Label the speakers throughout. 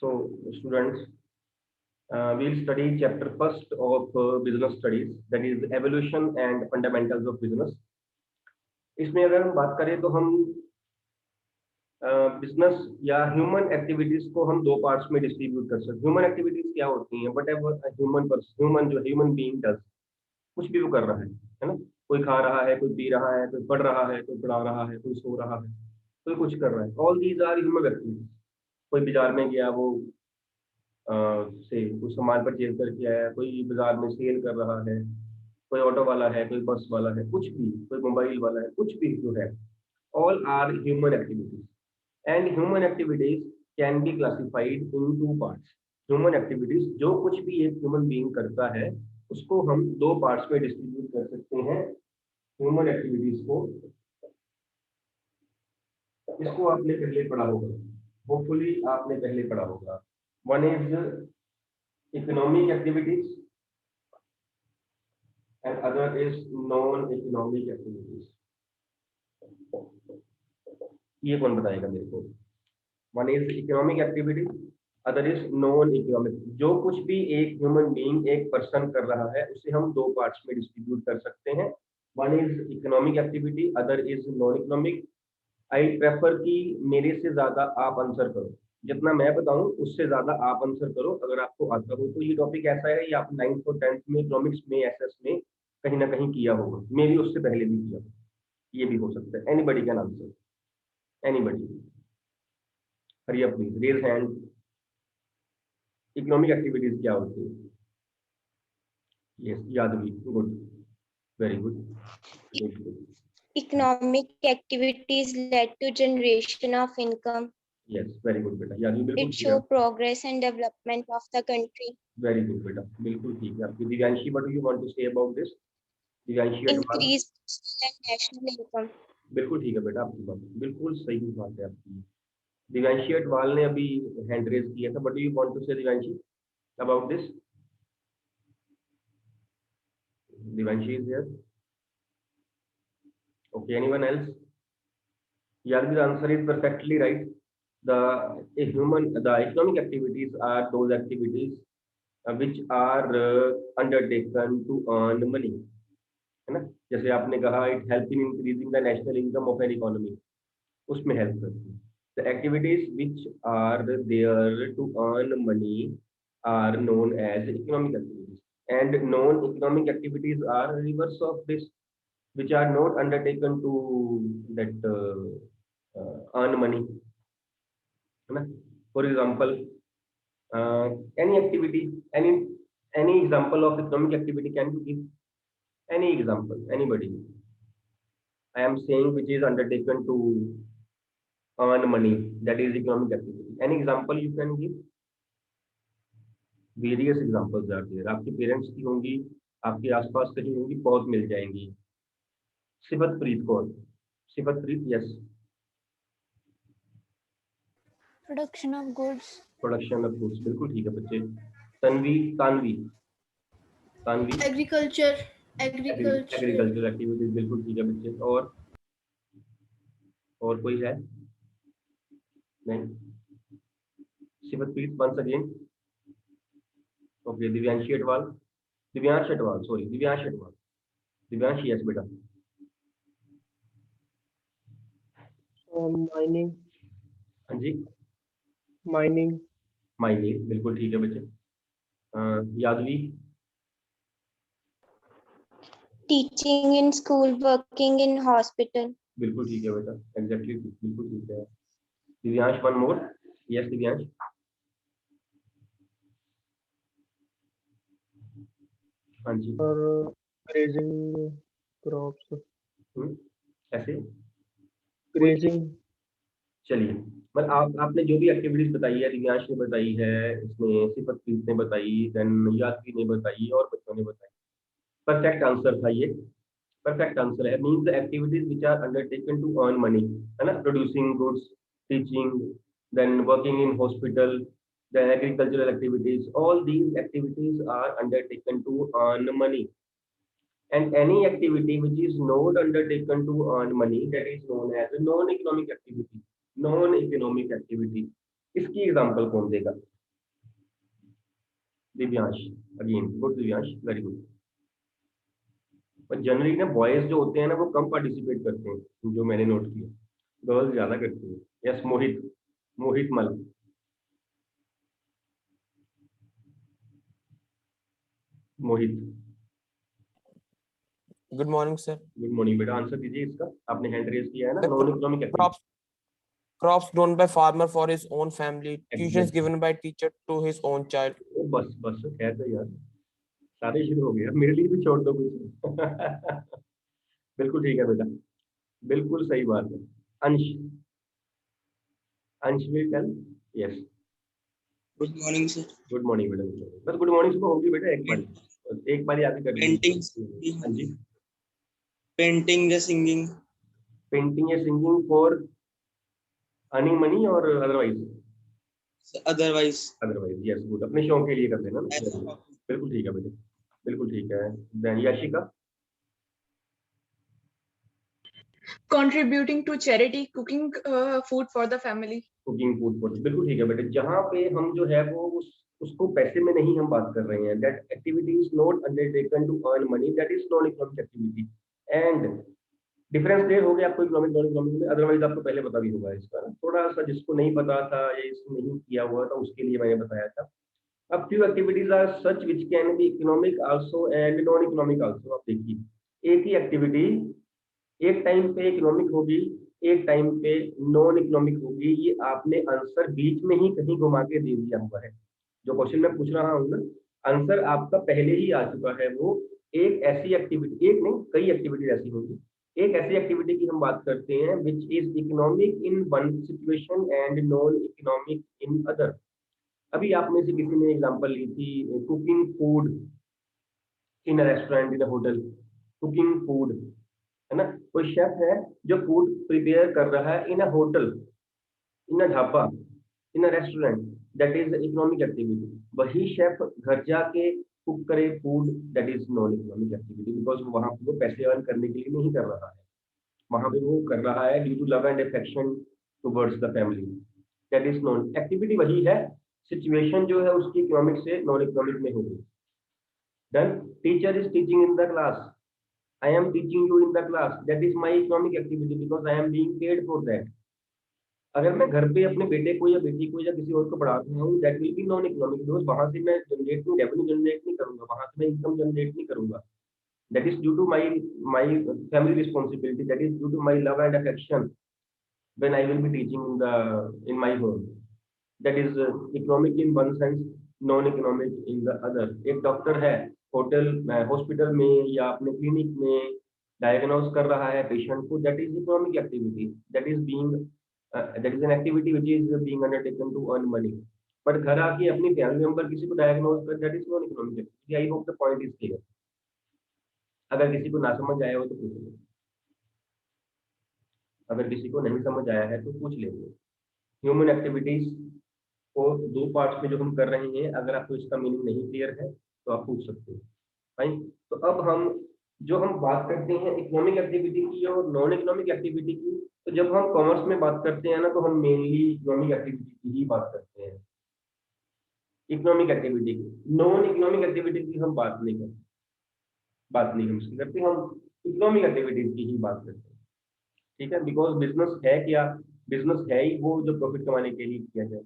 Speaker 1: So, students, we'll study chapter first of business studies, that is evolution and fundamentals of business. इसमें अगर हम बात करें तो हम बिजनेस या ह्यूमन एक्टिविटीज को हम दो पार्ट्स में डिस्ट्रीब्यूट कर सकते हैं। ह्यूमन एक्टिविटीज क्या होती हैं? बट एवर ह्यूमन जो ह्यूमन बीइंग डज, कुछ भी वो कर रहा है ना? कोई खा रहा है, कोई पी रहा है, कोई पढ़ रहा है, कोई पढ़ा रहा है, कोई सो रहा है, कोई कुछ कर रहा है। All these are human activities. कोई बाजार में गया, वो से कुछ सामान परचेज करके आया, कोई बाजार में सेल कर रहा है, कोई ऑटो वाला है, कोई बस वाला है, कुछ भी, कोई मोबाइल वाला है, कुछ भी जो है, all are human activities. And human activities can be classified in two parts. Human activities जो कुछ भी एक ह्यूमन बीइंग करता है उसको हम दो पार्ट्स में डिस्ट्रीब्यूट कर सकते हैं। ह्यूमन एक्टिविटीज को, इसको आपने पहले पढ़ा होगा, होपफुली आपने पहले पढ़ा होगा। One is economic activities and other is non-economic activities. ये कौन बताएगा मेरे को? One is economic activity, other is non-economic. जो कुछ भी एक ह्यूमन बीइंग, एक पर्सन कर रहा है उसे हम दो पार्ट्स में डिस्ट्रीब्यूट कर सकते हैं। One is economic activity, other is non-economic. I prefer कि मेरे से ज्यादा आप आंसर करो, जितना मैं बताऊं उससे ज्यादा आप आंसर करो। अगर आपको आता हो तो ये टॉपिक ऐसा है, ये आप 9th और 10th में इकोनॉमिक्स में, एसएस में कहीं ना कहीं किया होगा, मे भी उससे पहले भी किया, ये भी हो सकता है। Anybody can answer, anybody, hurry up please, raise hand. Economic activities क्या होती है? Yes, Yadavi, good, very good, good.
Speaker 2: Economic activities led to generation of income.
Speaker 1: Yes, very good बेटा, यादवी बिल्कुल
Speaker 2: It show progress and development of the country.
Speaker 1: Very good बेटा, बिल्कुल ठीक है आपकी। Divyanshi, what do you want to say about this? Divyanshi Atwal,
Speaker 2: Increase national income.
Speaker 1: बिल्कुल ठीक है बेटा, आपकी बात बिल्कुल सही बात है आपकी। दिव्यांशी अटवाल ने अभी हैंड रेज किया था, बट यू वांट टू से Divyanshi about this? Divyanshi is here, okay, anyone else? यार, the answer is perfectly right. The economic activities are those activities which are undertaken to earn money, है ना? जैसे आपने कहा, it helps in increasing the national income of an economy, उसमें help करती है। The activities which are there to earn money are known as economic activities, and non-economic activities are reverse of this, which are not undertaken to that earn money, है ना? For example, any activity, any example of economic activity can you give? Any example, anybody? I am saying which is undertaken to earn money, that is economic activity. Any example you can give? Various examples are there. आपके parents की होंगी, आपके आसपास कहीं होंगी, बहुत मिल जाएंगी। सिफतप्रीत कौन? Sifatpreet, yes.
Speaker 3: Production of goods.
Speaker 1: Production of goods, बिल्कुल ठीक है बच्चे। Tanvi, Tanvi, Tanvi,
Speaker 3: agriculture.
Speaker 1: Agriculture activities, बिल्कुल ठीक है बच्चे। और कोई है? नहीं। Sifatpreet once again, okay. Divyanshi Atwal, Divyansh Atwal, sorry, Divyansh Atwal, Divyansh, yes बेटा।
Speaker 4: माइनिंग।
Speaker 1: हाँ जी,
Speaker 4: माइनिंग,
Speaker 1: माइनिंग, बिल्कुल ठीक है बच्चे। यादवी,
Speaker 2: Teaching in school, working in hospital.
Speaker 1: बिल्कुल ठीक है बेटा, एग्जैक्टली, बिल्कुल ठीक है। Divyansh, one more, yes Divyansh. हाँ जी,
Speaker 4: और ग्रेजिंग क्रॉप्स।
Speaker 1: ऐसे
Speaker 4: ग्रेजिंग।
Speaker 1: चलिए, मतलब आपने जो भी एक्टिविटीज बताई है, दिव्यांश ने बताई है, इसने सिफतप्रीत ने बताई, देन यादवी ने बताई, और बच्चों ने बताई। परफेक्ट आंसर था ये, परफेक्ट आंसर है। Means the activities which are undertaken to earn money, है ना? Producing goods, teaching, then working in hospital, the agricultural activities, all these activities are undertaken to earn money. And any activity which is not undertaken to earn money, that is known as a non-economic activity. Non-economic activity. इसकी example कौन देगा? Divyansh, again good Divyansh, very good. पर generally ना boys जो होते हैं ना वो कम पार्टिसिपेट करते हैं, जो मैंने नोट किया, गर्ल्स ज्यादा करती है। Yes Mohit, Mohit Mal, Mohit,
Speaker 5: good morning sir.
Speaker 1: Good morning बेटा, आंसर दीजिए इसका। आपने हैंड रेज किया है ना,
Speaker 5: Sir,
Speaker 1: non economic activity.
Speaker 5: Crops grown by farmer for his own family, tuitions
Speaker 1: Exactly.
Speaker 5: given by teacher to his own child.
Speaker 1: ओ बस बस खैर तो यार सारे शुरू हो गया, मेरे लिए भी छोड़ दो कुछ। बिल्कुल ठीक है बेटा, बिल्कुल सही बात है। Ansh, Ansh will tell. Yes,
Speaker 6: good morning sir.
Speaker 1: Good morning बेटा, good morning। बस गुड मॉर्निंग सुबह होगी बेटा, एक बारी आगे कर
Speaker 6: पेंटिंग,
Speaker 1: लीजिए। हाँ जी,
Speaker 6: पेंटिंग या सिंगिंग।
Speaker 1: पेंटिंग या सिंगिंग फॉर अर्निंग मनी और otherwise?
Speaker 6: Otherwise.
Speaker 1: Otherwise, yes good, अपने शौक के लिए कर देना ना। बिल्कुल ठीक है बेटे, बिल्कुल ठीक है। Then Yashika,
Speaker 7: contributing to charity, cooking food for the family.
Speaker 1: Cooking food for, बिल्कुल ठीक है बेटे। जहाँ पे हम जो है वो उसको पैसे में नहीं हम बात कर रहे हैं। That activity is not undertaken to earn money, that is non economic activity. And difference clear हो गया आपको इकोनॉमिक नॉन इकोनॉमिक में? अदरवाइज आपको पहले पता भी होगा इसका ना, थोड़ा सा जिसको नहीं पता था या इसको नहीं किया हुआ था उसके लिए मैंने बताया था। अब few activities are such which can be economic also and non economic also। आप देखिए एक ही एक्टिविटी एक टाइम पे इकोनॉमिक होगी, एक टाइम पे नॉन इकोनॉमिक होगी। ये आपने आंसर बीच में ही कहीं घुमा के दे दिया हुआ है। जो क्वेश्चन मैं पूछ रहा हूँ ना, आंसर आपका पहले ही आ चुका है। वो एक ऐसी एक्टिविटी, एक नहीं कई एक्टिविटी ऐसी होंगी, एक ऐसी एक्टिविटी की हम बात करते हैं which is economic in one situation and non economic in other. अभी आप में से किसी ने एग्जांपल ली थी cooking food in a restaurant, in a hotel. Cooking food है ना, कोई शेफ है जो फूड प्रिपेयर कर रहा है in a hotel, in a dhaba, in a restaurant, that is economic activity. वही शेफ घर जाके कुक करे food, that is non economic activity, because वहां पे वो पैसे अर्न करने के लिए नहीं कर रहा है, वहां पे वो कर रहा है due to love and affection towards the family, that is non. Activity वही है, सिचुएशन जो है उसकी इकोनॉमिक से नॉन इकोनॉमिक में होगी। Then teacher is teaching in the class, I am teaching you in the class, that is my economic activity because I am being paid for that। अगर मैं घर पे अपने बेटे को या बेटी को या किसी और को पढ़ा रहा हूँ, that will be non economic, because वहां से मैं जनरेट नहीं, रेवेन्यू जनरेट नहीं करूंगा, वहां से मैं इनकम जनरेट नहीं करूंगा। That is due to my family responsibility, that is due to my love and affection when I will be teaching in my home, that is economic in one sense, non economic in the other। एक doctor है hotel hospital में या अपने clinic में diagnose कर रहा है patient को, that is economic activity, that is being that is an activity which is being undertaken to earn money. But घर आके अपनी फैमिली मेंबर किसी को डायग्नोज कर, that is non economic activity. I hope the point is clear. अगर किसी को ना समझ आया हो तो पूछ लो, अगर किसी को नहीं समझ आया है तो पूछ लेंगे। ह्यूमन एक्टिविटीज को दो पार्ट्स में जो हम कर रहे हैं, अगर आपको इसका मीनिंग नहीं क्लियर है तो आप पूछ सकते हैं। फाइन, तो अब हम जो हम बात करते हैं इकोनॉमिक एक्टिविटी की और नॉन इकोनॉमिक एक्टिविटी की, तो जब हम कॉमर्स में बात करते हैं ना तो हम मेनली इकोनॉमिक एक्टिविटी की ही बात करते हैं। इकोनॉमिक एक्टिविटी की, नॉन इकोनॉमिक एक्टिविटी की हम बात नहीं करते, हम इकोनॉमिक एक्टिविटीज की ही बात करते हैं। ठीक है, बिकॉज बिजनेस है क्या, बिजनेस है ही वो जो प्रॉफिट कमाने के लिए किया जाए।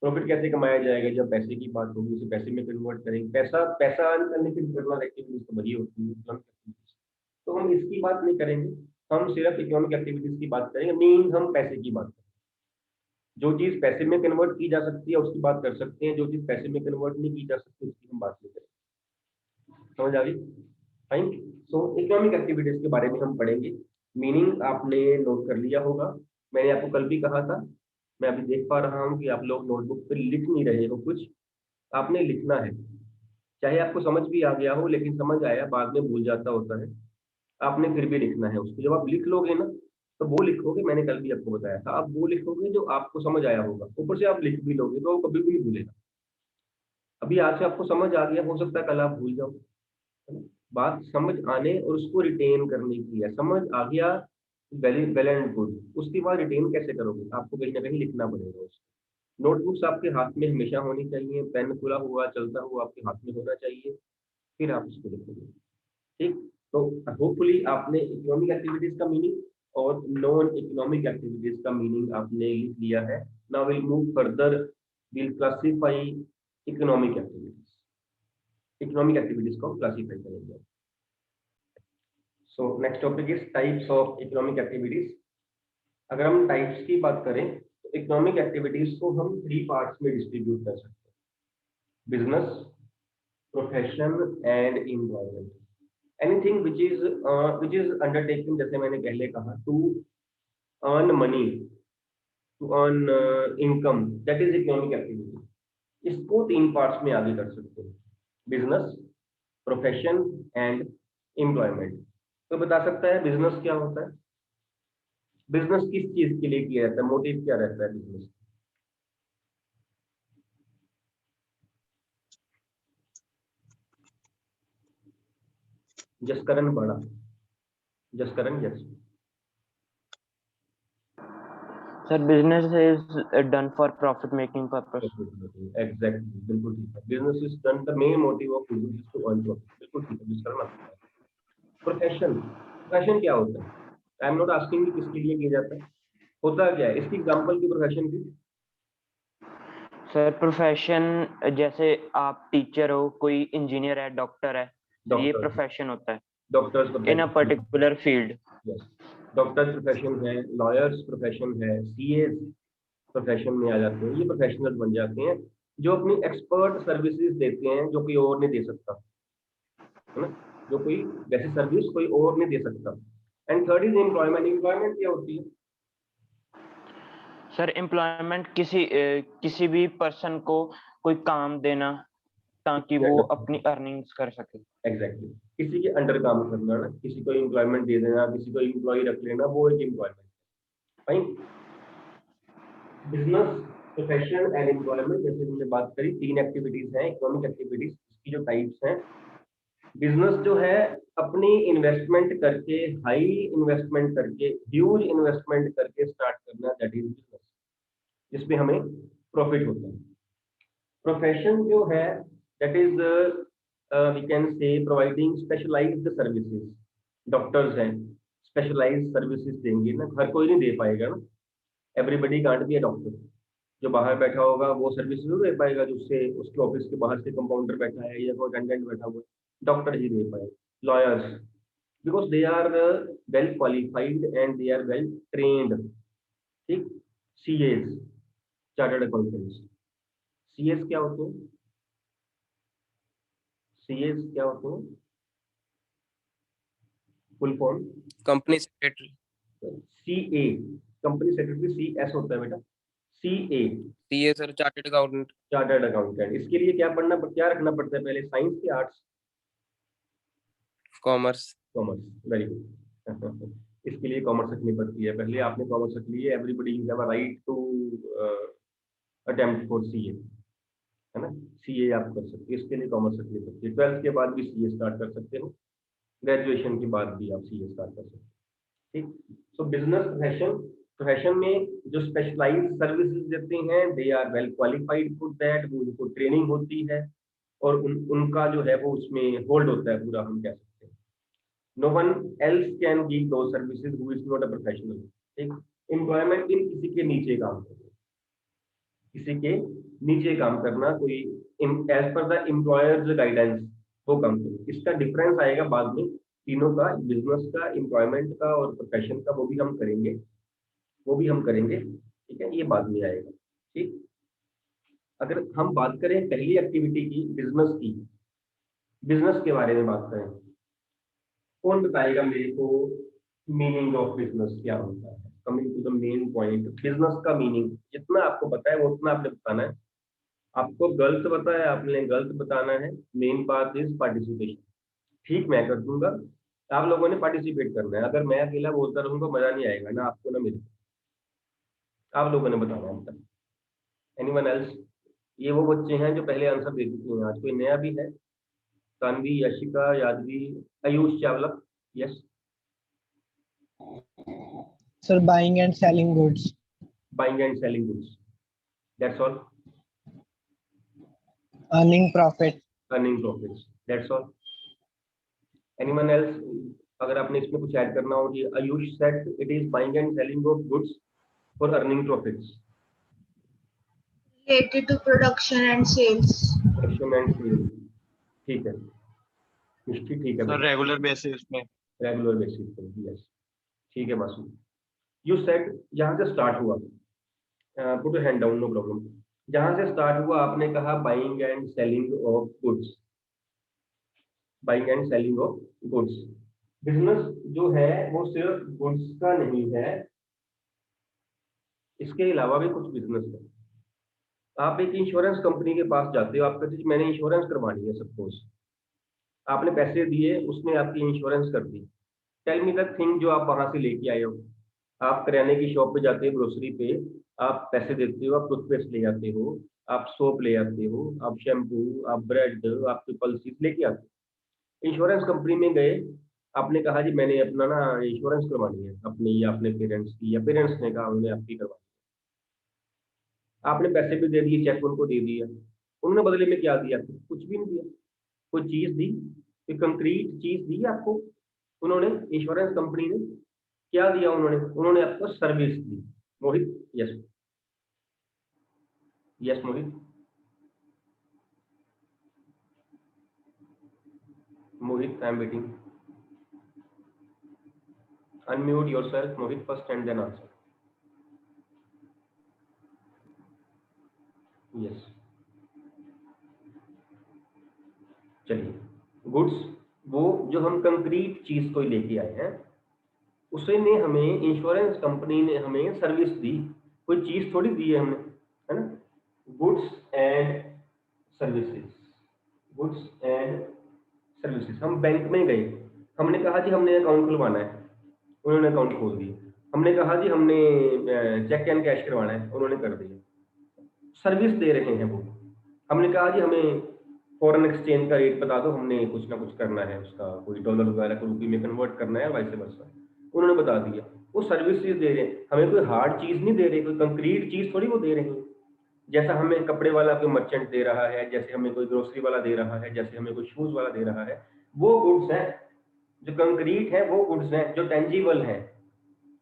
Speaker 1: प्रॉफिट कैसे कमाया जाएगा, जब पैसे की बात होगी उसे पैसे में कन्वर्ट करेंगे। पैसा अर्न करने की रेगुलर एक्टिविटीज तो वही होती है इकोनॉमिक एक्टिविटीज, तो हम इसकी बात नहीं करेंगे, हम सिर्फ इकोनॉमिक एक्टिविटीज की बात करेंगे। मीन हम पैसे की बात करेंगे, जो चीज पैसे में कन्वर्ट की जा सकती है उसकी बात कर सकते हैं, जो चीज पैसे में कन्वर्ट नहीं की जा सकती उसकी हम बात नहीं करेंगे। समझ आ गई? फाइन, सो इकोनॉमिक एक्टिविटीज के बारे में हम पढ़ेंगे। मीनिंग आपने नोट कर लिया होगा, मैंने आपको कल भी कहा था। मैं अभी देख पा रहा हूँ कि आप लोग नोटबुक पर लिख नहीं रहे हो, कुछ आपने लिखना है, चाहे आपको समझ भी आ गया हो, लेकिन समझ आया बाद में भूल जाता होता है, आपने फिर भी लिखना है उसको। जब आप लिख लोगे ना तो वो लिखोगे, मैंने कल भी आपको बताया था, आप वो लिखोगे जो आपको समझ आया होगा, ऊपर से आप लिख भी लोगे तो वो कभी भी नहीं भूलेगा। अभी आज से आपको समझ आ गया, हो सकता है कल आप भूल जाओ, है ना? बात समझ आने और उसको रिटेन करने की है। समझ आ गया, वेल एंड गुड, उसके बाद रिटेन कैसे करोगे, आपको कहीं ना कहीं लिखना पड़ेगा उसको। नोटबुक्स आपके हाथ में हमेशा होनी चाहिए, पेन खुला हुआ चलता हुआ आपके हाथ में होना चाहिए, फिर आप इसको लिखोगे। ठीक, तो होपफुली आपने इकोनॉमिक एक्टिविटीज का मीनिंग और नॉन इकोनॉमिक एक्टिविटीज का मीनिंग आपने लिख लिया है। Now will move further, will classify economic activities. Economic activities को क्लासिफाई करेंगे। So next topic is types of economic activities. अगर हम टाइप्स की बात करें तो इकोनॉमिक एक्टिविटीज को हम 3 पार्ट्स में डिस्ट्रीब्यूट कर सकते हैं, business, profession and employment. Anything which is undertaking, जैसे मैंने पहले कहा, to earn money, to earn income, that is economic activity. इसको 3 पार्ट्स में आगे कर सकते हैं, बिजनेस, प्रोफेशन एंड एम्प्लॉयमेंट। तो बता सकता है बिजनेस क्या होता है, बिजनेस किस चीज के लिए किया जाता है, मोटिव क्या रहता है बिजनेस? जसकरण पढ़ा, Jaskaran, yes.
Speaker 8: Sir, business is done for profit making purpose.
Speaker 1: Exactly, बिल्कुल ठीक है। Business is done, the main motive of business is to earn profit, बिल्कुल ठीक है, जसकरण आपका। प्रोफेशन, प्रोफेशन क्या होता है? आई एम नॉट आस्किंग कि किसके लिए किया जाता है, होता क्या है, इसकी एग्जांपल की प्रोफेशन की।
Speaker 8: सर प्रोफेशन जैसे आप टीचर हो, कोई इंजीनियर है, डॉक्टर है, तो ये
Speaker 1: डॉक्टर,
Speaker 8: प्रोफेशन होता है
Speaker 1: doctors
Speaker 8: in a particular field.
Speaker 1: Yes, doctor profession है, लॉयर्स प्रोफेशन है, सीए प्रोफेशन में आ जाते हैं। ये प्रोफेशनल बन जाते हैं जो अपनी एक्सपर्ट सर्विसेज देते हैं जो कोई और नहीं दे सकता, है ना, जो कोई वैसी सर्विस कोई और नहीं दे सकता। And third is employment. Employment क्या होती है?
Speaker 8: सर एम्प्लॉयमेंट किसी भी पर्सन को कोई काम देना ताकि वो अपनी अर्निंग्स कर सके।
Speaker 1: एग्जैक्टली, किसी के अंडर काम करना ना, किसी को एम्प्लॉयमेंट दे देना, किसी को एम्प्लॉय रख लेना, वो एक employment. Fine. Business, profession and employment, जैसे हमने बात करी, 3 एक्टिविटीज हैं इकोनॉमिक एक्टिविटीज। इसकी जो टाइप्स हैं, बिजनेस जो है अपनी इन्वेस्टमेंट करके, हाई इन्वेस्टमेंट करके, ह्यूज इन्वेस्टमेंट करके स्टार्ट करना, दैट इज बिजनेस, जिसमें हमें प्रॉफिट होता है। प्रोफेशन जो है, that is we can say providing specialized services. Doctors हैं, स्पेशलाइज्ड सर्विसेज देंगे ना, हर कोई नहीं दे पाएगा ना, everybody can't be a doctor. जो बाहर बैठा होगा वो सर्विस नहीं दे पाएगा, जो उससे उसके ऑफिस के बाहर से कंपाउंडर बैठा है या कोई अटेंडेंट बैठा हुआ है, डॉक्टर ही दे पाएगा। Lawyers, because they are well qualified and they are well trained. ठीक, सीएस, चार्टर्ड अकाउंटेंट्स। सीएस क्या होते हैं? सीएस क्या होते हैं? Full form?
Speaker 5: Company secretary.
Speaker 1: CA, company secretary, CS होता है बेटा, CA,
Speaker 5: CA sir chartered accountant.
Speaker 1: Chartered accountant. इसके लिए क्या रखना पड़ता है पहले, साइंस की arts?
Speaker 5: Commerce.
Speaker 1: Commerce, very good. इसके लिए कॉमर्स रखनी पड़ती है, पहले आपने कॉमर्स रख ली है। Everybody have a right to attempt for CA, है ना, सीए आप कर सकते हैं, इसके लिए कॉमर्स रखनी पड़ती है। 12th के बाद भी सीए स्टार्ट कर सकते हो, ग्रेजुएशन के बाद भी आप सीए स्टार्ट कर सकते हैं। ठीक, सो बिजनेस, प्रोफेशन में जो स्पेशलाइज्ड सर्विसेज देते हैं, they are well qualified for that, वो उनको ट्रेनिंग होती है और उनका जो है वो उसमें होल्ड होता है पूरा, हम कह सकते हैं। No one else can give those services who is not a professional. ठीक, एम्प्लॉयमेंट इन किसी के नीचे काम करना, किसी के नीचे काम करना, कोई as per the employers guidance वो काम करना। इसका डिफरेंस आएगा बाद में, तीनों का, बिजनेस का, एम्प्लॉयमेंट का और प्रोफेशन का, वो भी हम करेंगे, ठीक है, ये बाद में आएगा। ठीक, अगर हम बात करें पहली एक्टिविटी की, बिजनेस की, बिजनेस के बारे में बात करें, कौन बताएगा मेरे को मीनिंग ऑफ बिजनेस क्या होता है? Coming to the main point, business का मीनिंग जितना आपको पता है वो उतना आपने बताना है। आपको गलत पता है, आपने गलत बताना है। मेन बात इज पार्टिसिपेशन। ठीक, मैं कर दूंगा, आप लोगों ने पार्टिसिपेट करना है। अगर मैं अकेला बोलता रहूंगा मजा नहीं आएगा ना आपको ना मेरे को, आप लोगों ने बताना है अब तक। Anyone else? ये वो बच्चे हैं जो पहले आंसर दे चुके हैं, आज कोई नया भी है? Tanvi, Yashika, Yadavi, Ayush Chawla, yes.
Speaker 4: Sir, buying and selling goods.
Speaker 1: Buying and selling goods, That's all.
Speaker 4: earning profit,
Speaker 1: Earning profits. That's all. Anyone else? अगर आपने इसमें कुछ ऐड करना हो कि Ayush said it is buying and selling of goods for earning profits.
Speaker 3: Related to production and sales.
Speaker 1: Production and sales. ठीक है, मिष्टी ठीक है,
Speaker 8: रेगुलर बेसिस पे
Speaker 1: रेगुलर बेसिस पे, यस ठीक है मासूम। यू सेड यहाँ से स्टार्ट हुआ, put your hand down, no problem. जहाँ से स्टार्ट हुआ आपने कहा buying and selling of goods, buying and selling of goods. Business जो है वो सिर्फ गुड्स का नहीं है, इसके अलावा भी कुछ बिजनेस है। आप एक इंश्योरेंस कंपनी के पास जाते हो, आप कहते हो मैंने इंश्योरेंस करवानी है, सपोज आपने पैसे दिए, उसने आपकी इंश्योरेंस कर दी। टेल मी द थिंग जो आप वहां से लेके आए हो। आप किराने की शॉप पे जाते हो, ग्रोसरी पे, आप पैसे देते हो, आप टूथपेस्ट ले आते हो, आप सोप ले आते हो, आप शैम्पू, आप ब्रेड, आपके पल्सीज लेके आते हो। इंश्योरेंस कंपनी में गए, आपने कहा जी मैंने अपना ना इंश्योरेंस करवानी है अपनी या अपने पेरेंट्स की, या पेरेंट्स ने कहा उन्होंने आपकी करवानी। आपने पैसे भी दे दिए, चेक उनको दे दिया, उन्होंने बदले में क्या दिया? कुछ भी नहीं दिया। कोई चीज दी, कोई कंक्रीट चीज दी आपको उन्होंने, इंश्योरेंस कंपनी ने क्या दिया? उन्होंने आपको सर्विस दी। Mohit, yes yes Mohit, Mohit I am waiting, unmute yourself Mohit first and then answer. Yes, चलिए, गुड्स वो जो हम कंक्रीट चीज को लेके आए हैं, उसे ने हमें इंश्योरेंस कंपनी ने हमें सर्विस दी, कोई चीज थोड़ी दी है हमने, है ना। Goods and services, goods and services. हम बैंक में गए, हमने कहा जी हमने अकाउंट खुलवाना है, उन्होंने अकाउंट खोल दिया। हमने कहा जी हमने चेक एंड कैश करवाना है, उन्होंने कर दिया। सर्विस दे रहे हैं वो। हमने कहा जी हमें फॉरेन एक्सचेंज का रेट बता दो, हमने कुछ ना कुछ करना है, उसका कोई डॉलर वगैरह को रुपये में कन्वर्ट करना है, वैसे वर्सा, उन्होंने बता दिया। वो सर्विसेज दे रहे हैं, हमें कोई हार्ड चीज नहीं दे रहे, कोई कंक्रीट चीज थोड़ी वो दे रहे हैं। जैसा हमें कपड़े वाला कोई मर्चेंट दे रहा है, जैसे हमें कोई ग्रोसरी वाला दे रहा है, जैसे हमें कोई शूज वाला दे रहा है, वो गुड्स हैं। जो कंक्रीट है वो गुड्स हैं, जो टेंजिबल है।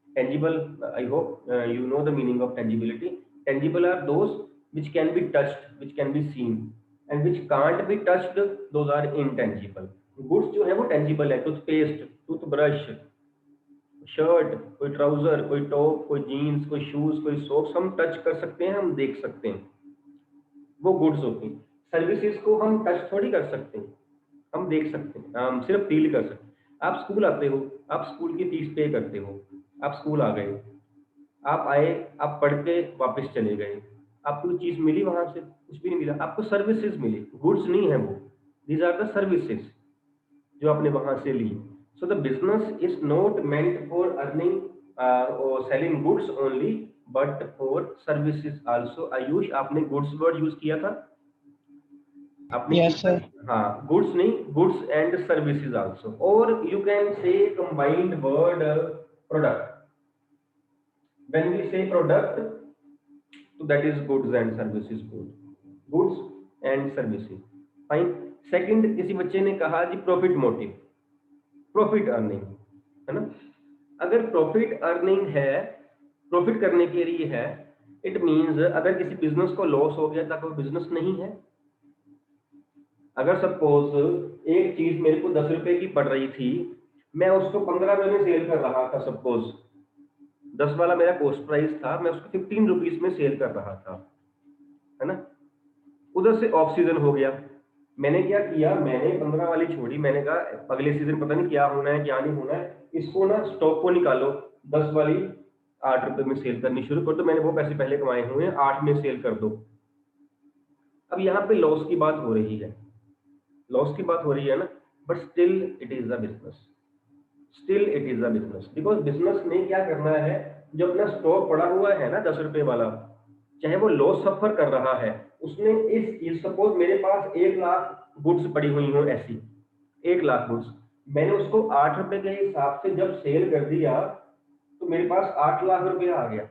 Speaker 1: Tangible, I hope you know the meaning of tangibility. Tangible are those which can be touched, which can be seen, and which can't be touched, those are intangible. Goods जो है वो tangible है, toothpaste, toothbrush, shirt, कोई trouser, कोई top, कोई jeans, कोई shoes, कोई socks हम टच कर सकते हैं, हम देख सकते हैं, वो गुड्स होती हैं। सर्विसेज को हम टच थोड़ी कर सकते हैं, हम देख सकते हैं, हम सिर्फ फील कर सकते हैं। आप स्कूल आते हो, आप स्कूल की फीस पे करते हो, आप स्कूल आ गए, आप आए, आप पढ़ के वापस चले गए, आपको चीज मिली वहां से? कुछ भी नहीं मिला, आपको सर्विसेज मिली, गुड्स नहीं है वो। दीज आर द सर्विसेज जो आपने वहां से ली। So the business is not meant for earning और selling goods only, but for services also. Ayush, आपने गुड्स वर्ड यूज किया था आपने?
Speaker 4: yes sir,
Speaker 1: हाँ, गुड्स नहीं, गुड्स एंड सर्विसेज आल्सो, और you can say combined word product. When we say product, so that is goods and services both, goods and services, fine। Second, किसी बच्चे ने कहा जी प्रॉफिट मोटिव, प्रॉफिट अर्निंग, है ना। अगर profit earning है, profit करने के लिए है, इट मींस अगर किसी बिजनेस को लॉस हो गया तो वो बिजनेस नहीं है। अगर सपोज एक चीज मेरे को 10 रुपए की पड़ रही थी, मैं उसको 15 रुपए में सेल कर रहा था, सपोज 10 वाला मेरा कॉस्ट प्राइस था, मैं उसको 15 रुपीज में सेल कर रहा था, है ना। उधर से ऑफ सीजन हो गया, मैंने क्या किया, मैंने 15 वाली छोड़ी, मैंने कहा अगले सीजन पता नहीं क्या होना है क्या नहीं होना है, इसको ना स्टॉक को निकालो, 10 वाली 8 रुपए में सेल करनी शुरू कर दो, मैंने वो पैसे पहले कमाए हुए हैं, 8 में सेल कर दो। अब यहाँ पे लॉस की बात हो रही है, लॉस की बात हो रही है ना, but still it is a business, still it is a business, because business ने क्या करना है, जो अपना स्टॉक पड़ा हुआ है ना 10 रुपए वाला, चाहे वो लॉस सफर कर रहा है, उसने इस सपोज मेरे पास 1 लाख गुड्स पड़ी हुई हो, ऐसी 1 लाख गुड्स, मैंने उसको 8 रुपए के हिसाब से जब सेल कर दिया तो मेरे पास 8 लाख रुपया आ गया।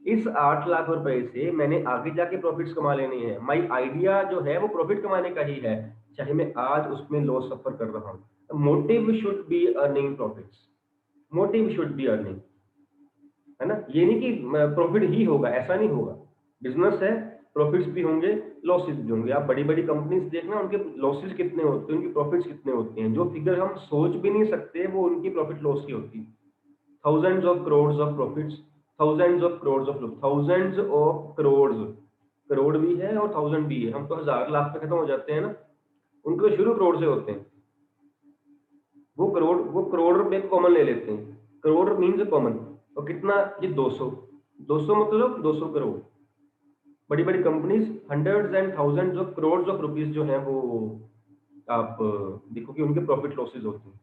Speaker 1: इस 8 लाख रुपए से मैंने आगे जाके प्रॉफिट्स कमा लेने हैं। माय आइडिया जो है वो प्रॉफिट कमाने का ही है, चाहे मैं आज उसमें लॉस सफर कर रहा हूँ। Motive should be earning profits, motive should be earning, है ना। ये नहीं कि प्रॉफिट ही होगा, ऐसा नहीं होगा। बिजनेस है, प्रॉफिट्स भी होंगे, लॉसेस भी होंगे। आप बड़ी बड़ी कंपनीज देखना, उनके लॉसेस कितने होते हैं, उनकी प्रॉफिट्स कितने होते हैं। जो फिगर हम सोच भी नहीं सकते वो उनकी प्रॉफिट लॉस की होती है। Thousands of crores of profits, thousands of crores of loss, thousands of crores, crore भी है और थाउजेंड भी है। हम तो हजार लाख पे खत्म हो जाते हैं ना, उनके तो शुरू करोड़ से होते हैं। वो करोड़ रुपए कॉमन ले लेते हैं, करोड़ मीन्स कॉमन। और कितना, ये 200, 200 मतलब 200 करोड़। बड़ी बड़ी companies hundreds and thousands of crore of rupees जो है वो आप देखो कि उनके प्रॉफिट लॉसेस होते हैं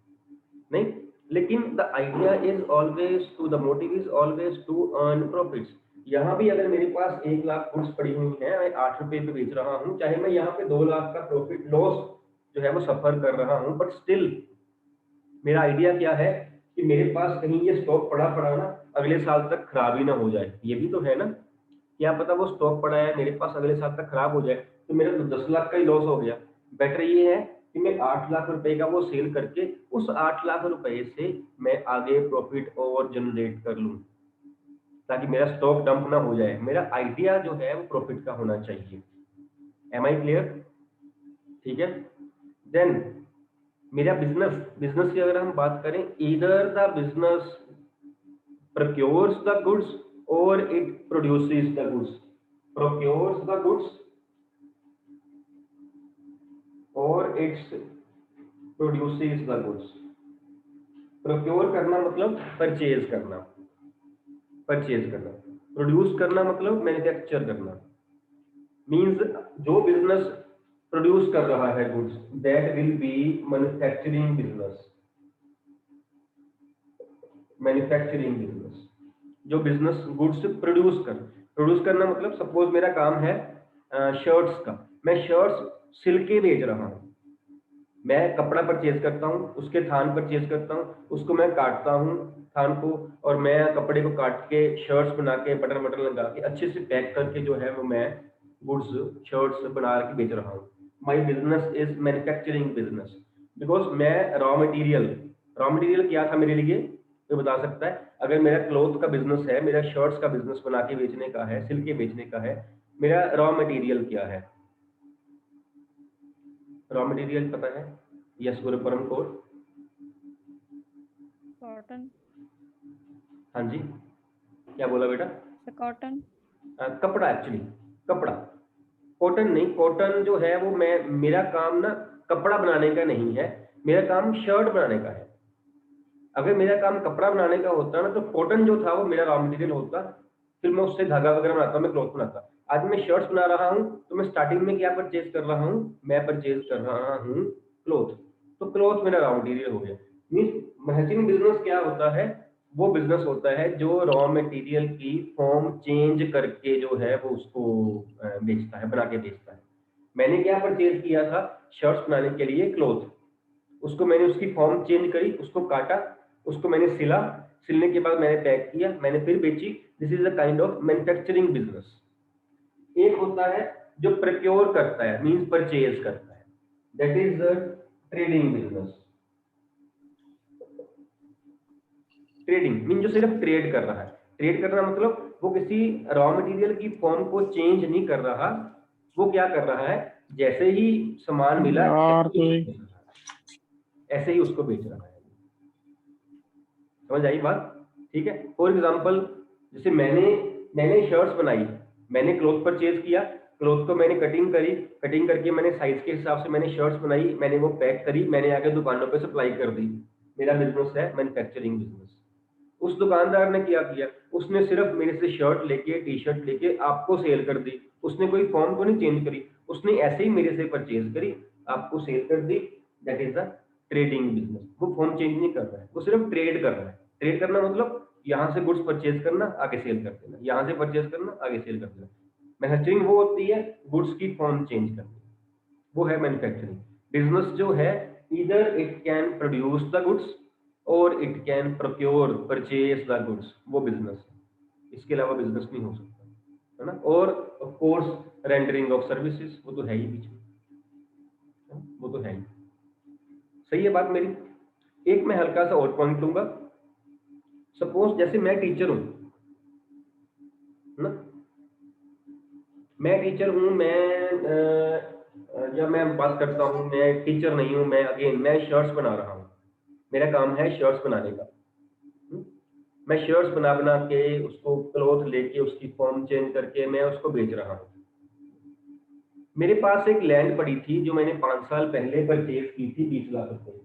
Speaker 1: नहीं। लेकिन the idea is always to, the motive is always to earn profits. यहाँ भी अगर मेरे पास 1 लाख गुड्स पड़ी हुई है, मैं 8 रुपए पे बेच रहा हूँ, चाहे मैं यहाँ पे 2 लाख का प्रॉफिट लॉस जो है वो सफर कर रहा हूँ, बट स्टिल मेरा आइडिया क्या है कि मेरे पास कहीं ये स्टॉक पड़ा ना अगले साल तक खराब ही ना हो जाए। ये भी तो है ना, क्या पता वो स्टॉक पड़ा है मेरे पास अगले साल तक खराब हो जाए, तो मेरा तो 10 लाख का ही लॉस हो गया। बेटर ये है कि मैं 8 लाख रुपए का वो सेल करके उस 8 लाख रुपए से मैं आगे प्रॉफिट और जनरेट कर लूं, ताकि मेरा स्टॉक डंप ना हो जाए। मेरा आइडिया जो है वो प्रॉफिट का होना चाहिए। Am I clear? ठीक है। देन मेरा बिजनेस की अगर हम बात करें, either the business procures the goods or it produces the goods, procures the goods or it produces the goods। procure करना मतलब परचेज करना, प्रोड्यूस करना मतलब मैन्युफैक्चर करना। मींस जो बिजनेस प्रोड्यूस कर रहा है goods, that will be manufacturing business. Manufacturing business जो बिजनेस गुड्स प्रोड्यूस करना मतलब सपोज मेरा काम है शर्ट्स का, मैं शर्ट्स सिल के बेच रहा हूँ। मैं कपड़ा परचेज करता हूँ, उसके थान परचेज करता हूँ, उसको मैं काटता हूँ थान को, और मैं कपड़े को काट के शर्ट्स बना के बटन लगा के अच्छे से पैक करके जो है वो मैं गुड्स शर्ट्स बना के बेच रहा हूँ। My business is manufacturing business, because मैं रॉ मटेरियल क्या था मेरे लिए तो बता सकता है। अगर मेरा क्लोथ का बिजनेस है, मेरा शर्ट्स का बिजनेस बना के बेचने का है, सिल के बेचने का है, मेरा रॉ मटेरियल क्या है? रॉ मटेरियल पता है? यस गुरु परम कौर।
Speaker 9: कॉटन।
Speaker 1: हाँ जी, क्या बोला बेटा?
Speaker 9: कॉटन।
Speaker 1: कपड़ा, एक्चुअली कपड़ा, कॉटन नहीं। कॉटन जो है वो मेरा काम ना कपड़ा बनाने का नहीं है, मेरा काम शर्ट बनाने का है। अगर मेरा काम कपड़ा बनाने का होता ना तो कॉटन जो था वो मेरा रॉ मटेरियल होता, फिर मैं उससे धागा वगैरह बनाता, मैं क्लॉथ बनाता। आज मैं शर्ट्स बना रहा हूँ तो मैं स्टार्टिंग में क्या परचेज कर रहा हूँ? मैं परचेज कर रहा हूँ क्लॉथ, तो क्लॉथ मेरा रॉ मटेरियल हो गया। मीन्स मैचिंग बिजनेस क्या होता है? वो बिजनेस होता है जो रॉ मटेरियल की फॉर्म चेंज करके जो है वो उसको बेचता है, बना के बेचता है। मैंने क्या परचेज किया था शर्ट्स बनाने के लिए? क्लॉथ। उसको मैंने उसकी फॉर्म चेंज करी, उसको काटा, उसको मैंने सिलने के बाद मैंने पैक किया, मैंने फिर बेची। This is a kind of manufacturing business. एक होता है जो प्रोक्योर करता है, मींस परचेज करता है, that is trading business. Trading mean जो सिर्फ ट्रेड कर रहा है। ट्रेड करना मतलब वो किसी रॉ मटेरियल की फॉर्म को चेंज नहीं कर रहा, वो क्या कर रहा है, जैसे ही सामान मिला ऐसे ही उसको बेच रहा है। समझ आई बात? ठीक है। फॉर एग्जाम्पल, जैसे मैंने शर्ट्स बनाई, मैंने क्लॉथ परचेज किया, क्लॉथ को मैंने कटिंग करी, कटिंग करके मैंने साइज के हिसाब से मैंने शर्ट्स बनाई, मैंने वो पैक करी, मैंने आगे दुकानों पे सप्लाई कर दी। मेरा बिजनेस है मैन्युफैक्चरिंग बिजनेस। उस दुकानदार ने क्या किया? उसने सिर्फ मेरे से शर्ट लेके, टी शर्ट लेके आपको सेल कर दी, उसने कोई फॉर्म को नहीं चेंज करी, उसने ऐसे ही मेरे से परचेज करी, आपको सेल कर दी। That is the trading business. वो फॉर्म चेंज नहीं कर रहा है, वो सिर्फ ट्रेड कर रहा है। ट्रेड करना मतलब यहाँ से गुड्स परचेज करना, आगे सेल कर देना, यहाँ से परचेज करना, आगे सेल कर देना। मैन्युफैक्चरिंग वो होती है गुड्स की फॉर्म चेंज करनी, वो है मैन्युफैक्चरिंग। बिजनेस जो है, either it can produce the goods और it can procure purchase the goods, वो बिजनेस है। इसके अलावा बिजनेस नहीं हो सकता, है ना। और of course rendering of services, वो तो है ही पीछे, वो तो है ही। सही है बात मेरी। एक मैं हल्का सा और पॉइंट लूंगा। सपोज जैसे मैं टीचर हूं ना, मैं टीचर हूं, जब मैं बात करता हूं, मैं टीचर नहीं हूं, मैं शर्ट्स बना रहा हूं, मेरा काम है शर्ट्स बनाने का। मैं शर्ट्स बना बना के उसको क्लॉथ लेके उसकी फॉर्म चेंज करके मैं उसको बेच रहा हूँ। मेरे पास एक लैंड पड़ी थी जो मैंने 5 साल पहले परचेज की थी 20 लाख रुपए,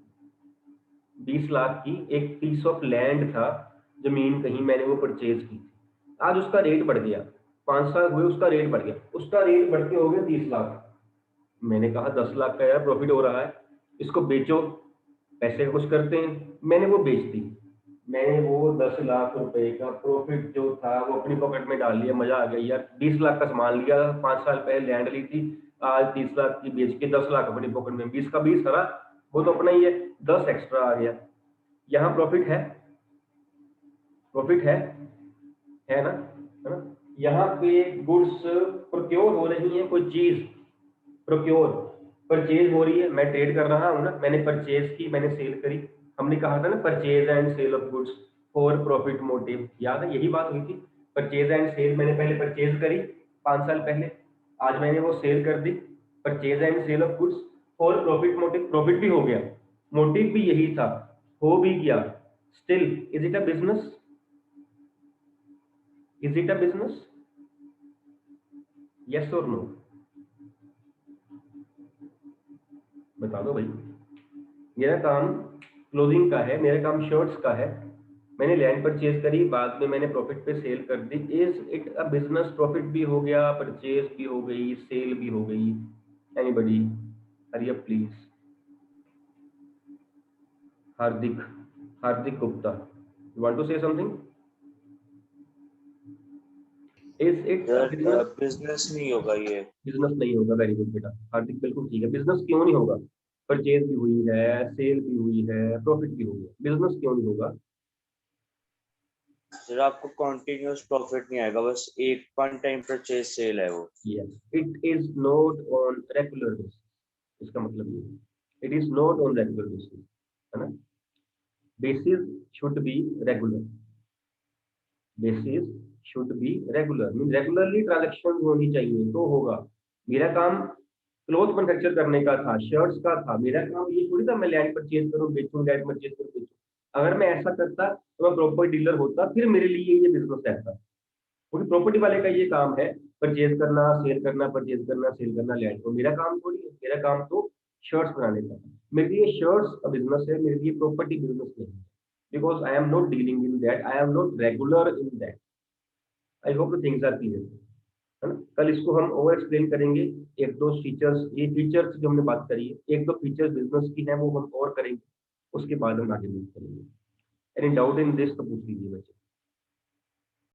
Speaker 1: 20 लाख की एक पीस ऑफ लैंड था, जमीन कहीं मैंने वो परचेज की थी। आज उसका रेट बढ़ गया, 5 साल हुए उसका रेट बढ़ गया, उसका रेट बढ़ के हो गया 30 लाख। मैंने कहा 10 लाख का यार प्रॉफिट हो रहा है, इसको बेचो, पैसे कुछ करते हैं। मैंने वो बेच दी, मैंने वो 10 लाख रुपए का प्रॉफिट जो था वो अपनी पॉकेट में डाल लिया। मजा आ गया यार, 20 लाख का सामान लिया, 5 साल पहले लैंड ली थी, आज 30 लाख की बेच के 10 लाख अपनी पॉकेट में, 20 का 20 हरा, वो तो अपना ही है, 10 एक्स्ट्रा आ गया। यहाँ प्रॉफिट है, प्रॉफिट है ना, है ना। यहाँ पे गुड्स प्रोक्योर हो रही है, कोई चीज प्रोक्योर परचेज हो रही है, मैं ट्रेड कर रहा हूँ ना, मैंने परचेज की, मैंने सेल करी। हमने कहा था ना purchase and sale of goods for profit motive, याद है यही बात हुई थी। परचेज एंड सेल, मैंने पहले परचेज करी 5 साल पहले, आज मैंने वो सेल कर दी। Purchase and sale of goods for profit motive, profit भी हो गया, मोटिव भी यही था, हो भी गया। Still is it a business? Is it a business? Yes और नो, बता दो भाई। मेरा काम क्लोथिंग का है, मेरा काम शर्ट्स का है, मैंने लैंड परचेज करी, बाद में मैंने प्रॉफिट पे सेल कर दी। Is it a business? Profit भी हो गया, परचेज भी हो गई, सेल भी हो गई। Anybody? Hurry up please. Hardik, Hardik Gupta, you want to say something? Is it a business?
Speaker 6: Business नहीं होगा ये।
Speaker 1: बिजनेस नहीं होगा, वेरी गुड बेटा हार्दिक, बिल्कुल ठीक है। बिजनेस क्यों नहीं होगा? परचेज भी हुई है, सेल भी हुई है, प्रॉफिट भी हो गया, बिजनेस क्यों नहीं होगा?
Speaker 6: सर आपको कॉन्टिन्यूस प्रॉफिट नहीं आएगा, बस एक वन टाइम परचेज सेल है वो।
Speaker 1: Yes, it is not on regular basis. इसका मतलब ये है, it is not on regular basis, है ना। Basis should be regular. Basis should be regular. Mean regularly transaction होनी चाहिए तो होगा। मेरा काम क्लोथ मैन्युफैक्चर करने का था, शर्ट्स का था, मेरा काम ये थोड़ी था मैं लैंड परचेज करूँ बेचूं, लैंड परचेज करूँ बेचूं। अगर मैं ऐसा करता तो मैं प्रॉपर डीलर होता, फिर मेरे लिए ये बिजनेस रहता। क्योंकि प्रॉपर्टी वाले का ये काम है परचेज करना, सेल करना, परचेज करना, सेल करना लैंड को। मेरा काम थोड़ी है, मेरा काम तो शर्ट्स बनाने का है। मेरे लिए शर्ट्स का बिजनेस है, मेरे लिए प्रॉपर्टी बिजनेस नहीं है, because I am not dealing in that, I am not regular in that. I hope the things are clear, है ना। कल इसको हम ओवर एक्सप्लेन करेंगे, एक दो फीचर्स, ये फीचर्स जो हमने बात करी है, एक दो फीचर्स बिजनेस की है वो हम और करेंगे, उसके बाद हम आगे मूव करेंगे। एनी डाउट इन दिस तो पूछ लीजिए बच्चे।